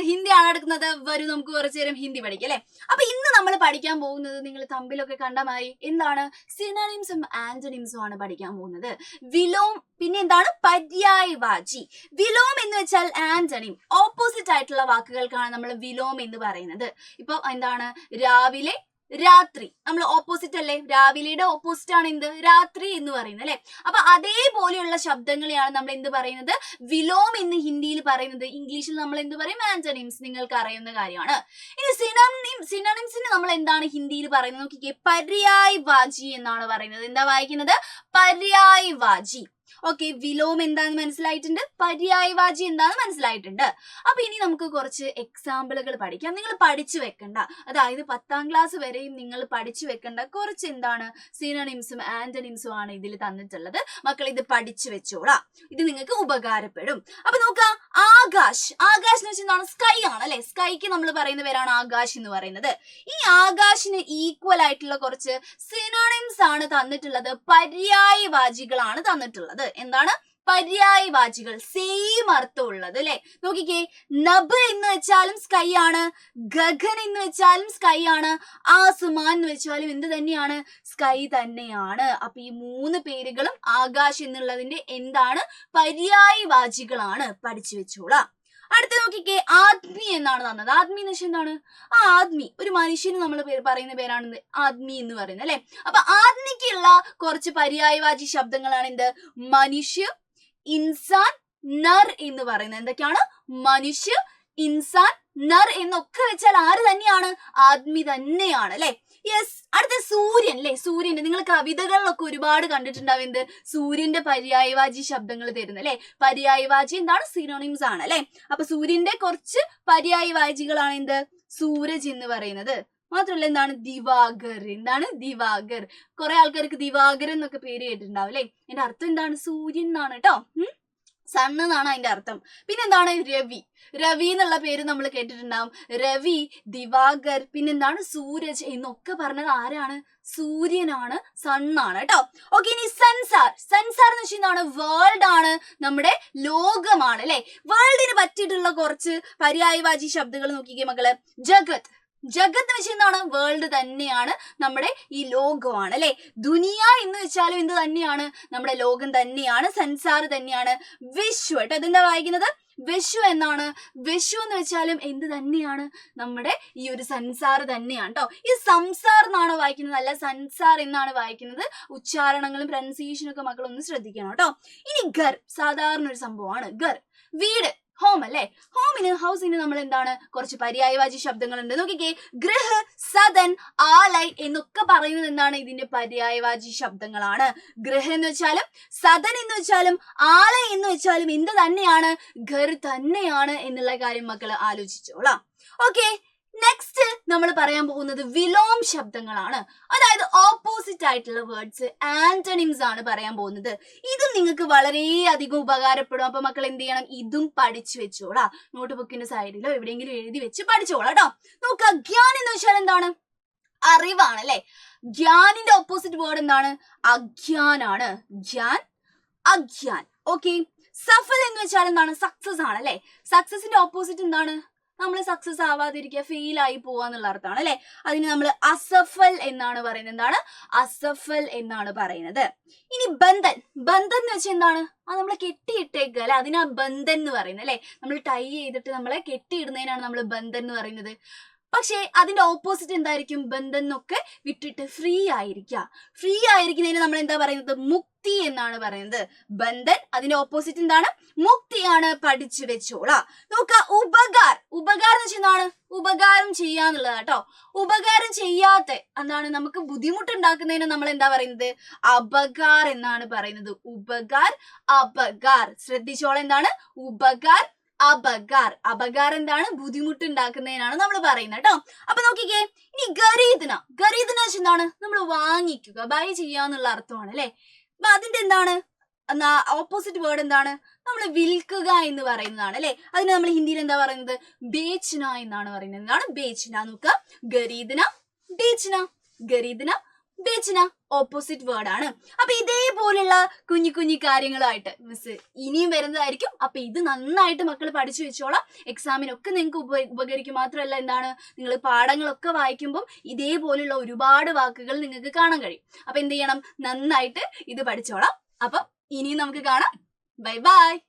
ഹിന്ദിയാണ് എടുക്കുന്നത്. വരൂ നമുക്ക് കുറച്ചു നേരം ഹിന്ദി പഠിക്കാം അല്ലെ. അപ്പൊ ഇന്ന് നമ്മൾ പഠിക്കാൻ പോകുന്നത് നിങ്ങൾ തമ്മിലൊക്കെ കണ്ട മാതിരി എന്താണ് സിനോണിംസും ആന്റണിംസും ആണ് പഠിക്കാൻ പോകുന്നത്. വിലോം പിന്നെ എന്താണ് പര്യായവാചി. വിലോം എന്ന് വെച്ചാൽ ആന്റണിം, ഓപ്പോസിറ്റ് ആയിട്ടുള്ള വാക്കുകൾക്കാണ് നമ്മൾ വിലോം എന്ന് പറയുന്നത്. ഇപ്പൊ എന്താണ് രാവിലെ രാത്രി, നമ്മൾ ഓപ്പോസിറ്റ് അല്ലേ, രാവിലെയുടെ ഓപ്പോസിറ്റ് ആണ് എന്ത് രാത്രി എന്ന് പറയുന്നത് അല്ലെ. അപ്പൊ അതേപോലെയുള്ള ശബ്ദങ്ങളെയാണ് നമ്മൾ എന്ത് പറയുന്നത് വിലോം എന്ന് ഹിന്ദിയിൽ പറയുന്നത്. ഇംഗ്ലീഷിൽ നമ്മൾ എന്ത് പറയും ആന്റണിംസ്, നിങ്ങൾക്ക് അറിയുന്ന കാര്യമാണ്. ഇനി സിനോണിംസിന് നമ്മൾ എന്താണ് ഹിന്ദിയിൽ പറയുന്നത് നോക്കിക്കേ, പര്യായവാചി എന്നാണ് പറയുന്നത്. എന്താ വായിക്കുന്നത് പര്യായവാചി. ഓക്കെ, വിലോം എന്താന്ന് മനസ്സിലായിട്ടുണ്ട്, പര്യായവാചി എന്താന്ന് മനസ്സിലായിട്ടുണ്ട്. അപ്പൊ ഇനി നമുക്ക് കുറച്ച് എക്സാമ്പിളുകൾ പഠിക്കാം. നിങ്ങൾ പഠിച്ചു വെക്കണ്ട, അതായത് 10ാം ക്ലാസ് വരെയും നിങ്ങൾ പഠിച്ചു വെക്കേണ്ട കുറച്ച് എന്താണ് സിനോണിംസും ആന്റണിംസും ആണ് ഇതിൽ തന്നിട്ടുള്ളത്. മക്കൾ ഇത് പഠിച്ചു വെച്ചോളാം, ഇത് നിങ്ങൾക്ക് ഉപകാരപ്പെടും. അപ്പൊ നോക്കാം, ആകാശ്. ആകാശ് എന്ന് വെച്ചാൽ എന്താണ് സ്കൈ ആണ് അല്ലെ. സ്കൈക്ക് നമ്മൾ പറയുന്ന പേരാണ് ആകാശ് എന്ന് പറയുന്നത്. ഈ ആകാശിന് ഈക്വൽ ആയിട്ടുള്ള കുറച്ച് സിനോണിംസ് ആണ് തന്നിട്ടുള്ളത്, പര്യായവാചികളാണ് തന്നിട്ടുള്ളത്. എന്താണ് പര്യായവാചികൾ, സെയിം അർത്ഥമുള്ളത് അല്ലെ. നോക്കിക്കേ, നബ് എന്ന് വെച്ചാലും സ്കൈ ആണ്, ഗഗൻ എന്ന് വെച്ചാലും സ്കൈ ആണ്, ആസ്മാൻ എന്ന് വെച്ചാലും എന്ത് തന്നെയാണ് സ്കൈ തന്നെയാണ്. അപ്പൊ ഈ 3 പേരുകളും ആകാശ് എന്നുള്ളതിന്റെ എന്താണ് പര്യായവാചികളാണ്, പഠിച്ചു വെച്ചോളാം. അടുത്ത നോക്കിക്കേ, ആദ്മി എന്നാണ് തന്നത്. ആദ്മി എന്ന് വെച്ചാൽ എന്താണ് ആദ്മി, ഒരു മനുഷ്യന് നമ്മൾ പറയുന്ന പേരാണ് ആദ്മി എന്ന് പറയുന്നത് അല്ലെ. അപ്പൊ ആദ്മിക്കുള്ള കുറച്ച് പര്യായവാചി ശബ്ദങ്ങളാണ് എന്ത് മനുഷ്യ, ഇൻസാൻ, നർ എന്ന് പറയുന്നത്. എന്തൊക്കെയാണ് മനുഷ്യ, ഇൻസാൻ, നർ എന്നൊക്കെ വെച്ചാൽ ആര് തന്നെയാണ് ആദ്മി തന്നെയാണ് അല്ലെ. യെസ്. അടുത്ത സൂര്യൻ അല്ലെ. സൂര്യന്റെ നിങ്ങൾ കവിതകളിലൊക്കെ ഒരുപാട് കണ്ടിട്ടുണ്ടാവും എന്ത് സൂര്യന്റെ പര്യായവാചി ശബ്ദങ്ങൾ തരുന്നത് അല്ലെ. പര്യായവാചി എന്താണ് സിനോണിംസ് ആണ് അല്ലെ. അപ്പൊ സൂര്യന്റെ കുറച്ച് പര്യായവാചികളാണ് എന്ത് സൂരജ് എന്ന് പറയുന്നത്. മാത്രമല്ല എന്താണ് ദിവാകർ. എന്താണ് ദിവാകർ. കുറെ ആൾക്കാർക്ക് ദിവാകരൻ എന്നൊക്കെ പേര് കേട്ടിട്ടുണ്ടാവും അല്ലെ. അതിന്റെ അർത്ഥം എന്താണ് സൂര്യൻ എന്നാണ് കേട്ടോ, സൺ എന്നാണ് അതിന്റെ അർത്ഥം. പിന്നെന്താണ് രവി. രവി എന്നുള്ള പേര് നമ്മൾ കേട്ടിട്ടുണ്ടാവും. രവി, ദിവാകർ, പിന്നെന്താണ് സൂരജ് എന്നൊക്കെ പറഞ്ഞത് ആരാണ് സൂര്യനാണ്, സണ്ണാണ് കേട്ടോ. ഓക്കെ, ഇനി സൻസാർ. സൻസാർ എന്ന് വെച്ചാൽ എന്താണ് വേൾഡ് ആണ്, നമ്മുടെ ലോകമാണ് അല്ലെ. വേൾഡിന് പറ്റിയിട്ടുള്ള കുറച്ച് പര്യായവാചി ശബ്ദങ്ങൾ നോക്കിക്കേ മക്കള്. ജഗത്. ജഗത്ത് എന്ന് വെച്ചാൽ എന്താണ് വേൾഡ് തന്നെയാണ്, നമ്മുടെ ഈ ലോകമാണ് അല്ലെ. ദുനിയ എന്ന് വെച്ചാലും എന്ത് തന്നെയാണ് നമ്മുടെ ലോകം തന്നെയാണ്, സൻസാർ തന്നെയാണ്. വിശ്വ കേട്ടോ, ഇതെന്താ വായിക്കുന്നത് വിശ്വ എന്നാണ്. വിശ്വ എന്ന് വെച്ചാലും എന്ത് തന്നെയാണ് നമ്മുടെ ഈ ഒരു സൻസാർ തന്നെയാണ് കേട്ടോ. ഈ സംസാർ എന്നാണ് വായിക്കുന്നത്, അല്ല സൻസാർ എന്നാണ് വായിക്കുന്നത്. ഉച്ചാരണങ്ങളും പ്രൊനൗൺസിയേഷനും ഒക്കെ മക്കളൊന്ന് ശ്രദ്ധിക്കണം കേട്ടോ. ഇനി ഗർ, സാധാരണ ഒരു സംഭവമാണ് ഗർ, വീട്, ഹോം അല്ലെ. ഹൗസിന് നമ്മൾ എന്താണ് കുറച്ച് പര്യായവാചി ശബ്ദങ്ങളുണ്ട്. നോക്കിക്കേ, ഗൃഹ, സദൻ, ആലൈ എന്നൊക്കെ പറയുന്നത് എന്താണ് ഇതിന്റെ പര്യായവാചി ശബ്ദങ്ങളാണ്. ഗൃഹ എന്ന് വെച്ചാലും സദൻ എന്ന് വെച്ചാലും ആലൈ എന്ന് വെച്ചാലും എന്ത് തന്നെയാണ് ഘർ തന്നെയാണ് എന്നുള്ള കാര്യം മക്കൾ ആലോചിച്ചോളാം. ഓക്കെ, നെക്സ്റ്റ് നമ്മൾ പറയാൻ പോകുന്നത് വിലോം ശബ്ദങ്ങളാണ്, അതായത് ഓപ്പോസിറ്റ് ആയിട്ടുള്ള വേർഡ്സ്, ആന്റണിംസ് ആണ് പറയാൻ പോകുന്നത്. ഇത് നിങ്ങൾക്ക് വളരെയധികം ഉപകാരപ്പെടും. അപ്പൊ മക്കൾ എന്ത് ചെയ്യണം, ഇതും പഠിച്ചു വെച്ചോളാ. നോട്ട് ബുക്കിന്റെ സൈഡിലോ എവിടെയെങ്കിലും എഴുതി വെച്ച് പഠിച്ചോളാം കേട്ടോ. നോക്കുക, ഗ്യാൻ എന്ന് വെച്ചാൽ എന്താണ് അറിവാണ് അല്ലെ. ഗ്യാനിന്റെ ഓപ്പോസിറ്റ് വേർഡ് എന്താണ് അഗ്യാനാണ്. ഗ്യാൻ, അഗ്യാൻ. ഓക്കെ, സഫൽ എന്ന് വെച്ചാൽ എന്താണ് സക്സസ് ആണ് അല്ലെ. സക്സസിന്റെ ഓപ്പോസിറ്റ് എന്താണ് നമ്മൾ സക്സസ് ആവാതിരിക്കുക, ഫെയിൽ ആയി പോവാന്നുള്ള അർത്ഥമാണ് അല്ലെ. അതിന് നമ്മൾ അസഫൽ എന്നാണ് പറയുന്നത്. എന്താണ് അസഫൽ എന്നാണ് പറയുന്നത്. ഇനി ബന്ധൻ. ബന്ധൻ എന്ന് വെച്ചാൽ എന്താണ് നമ്മൾ കെട്ടിയിട്ടേക്കുക അല്ലെ, അതിനാ ബന്ധൻ എന്ന് പറയുന്നത് അല്ലെ. നമ്മൾ ടൈ ചെയ്തിട്ട് നമ്മളെ കെട്ടിയിടുന്നതിനാണ് നമ്മൾ ബന്ധൻ എന്ന് പറയുന്നത്. പക്ഷേ അതിന്റെ ഓപ്പോസിറ്റ് എന്തായിരിക്കും ബന്ധൻ എന്നൊക്കെ വിട്ടിട്ട് ഫ്രീ ആയിരിക്കുക. ഫ്രീ ആയിരിക്കുന്നതിന് നമ്മൾ എന്താ പറയുന്നത് മുക്തി എന്നാണ് പറയുന്നത്. ബന്ധൻ അതിന്റെ ഓപ്പോസിറ്റ് എന്താണ് മുക്തിയാണ്, പഠിച്ചു വെച്ചോളാം. നോക്ക, ഉപകാർ. ഉപകാരം എന്ന് വെച്ചാൽ എന്താണ് ഉപകാരം ചെയ്യാന്നുള്ളത് കേട്ടോ. ഉപകാരം ചെയ്യാത്ത എന്താണ് നമുക്ക് ബുദ്ധിമുട്ടുണ്ടാക്കുന്നതിന് നമ്മൾ എന്താ പറയുന്നത് അപകാർ എന്നാണ് പറയുന്നത്. ഉപകാർ, അപകാർ. ശ്രദ്ധിച്ചോളാം, എന്താണ് ഉപകാർ, അപകാർ. അപകാർ എന്താണ് ബുദ്ധിമുട്ടുണ്ടാക്കുന്നതിനാണ് നമ്മൾ പറയുന്നത് കേട്ടോ. അപ്പൊ നോക്കിക്കേ, ഇനി ഖരീദന. ഖരീദന വെച്ചാൽ എന്താണ് നമ്മൾ വാങ്ങിക്കുക, ബൈ ചെയ്യാന്നുള്ള അർത്ഥമാണ് അല്ലെ. അപ്പൊ അതിന്റെ എന്താണ് ഓപ്പോസിറ്റ് വേർഡ് എന്താണ് നമ്മൾ വിൽക്കുക എന്ന് പറയുന്നതാണ് അല്ലെ. അതിന് നമ്മൾ ഹിന്ദിയിൽ എന്താ പറയുന്നത് ബേച്ന എന്നാണ് പറയുന്നത്. എന്താണ് ബേച്ന. നോക്കുക, ഖരീദന, ബേച്ന. ഖരീദന, ബീച്ചിന ഓപ്പോസിറ്റ് വേർഡ് ആണ്. അപ്പൊ ഇതേപോലുള്ള കുഞ്ഞു കുഞ്ഞു കാര്യങ്ങളായിട്ട് മിസ് ഇനിയും വരുന്നതായിരിക്കും. അപ്പൊ ഇത് നന്നായിട്ട് മക്കൾ പഠിച്ചു വെച്ചോളാം. എക്സാമിനൊക്കെ നിങ്ങൾക്ക് ഉപകരിക്കും. മാത്രമല്ല എന്താണ്, നിങ്ങൾ പാഠങ്ങളൊക്കെ വായിക്കുമ്പോൾ ഇതേപോലുള്ള ഒരുപാട് വാക്കുകൾ നിങ്ങൾക്ക് കാണാൻ കഴിയും. അപ്പൊ എന്ത് ചെയ്യണം, നന്നായിട്ട് ഇത് പഠിച്ചോളാം. അപ്പം ഇനിയും നമുക്ക് കാണാം. Bye bye.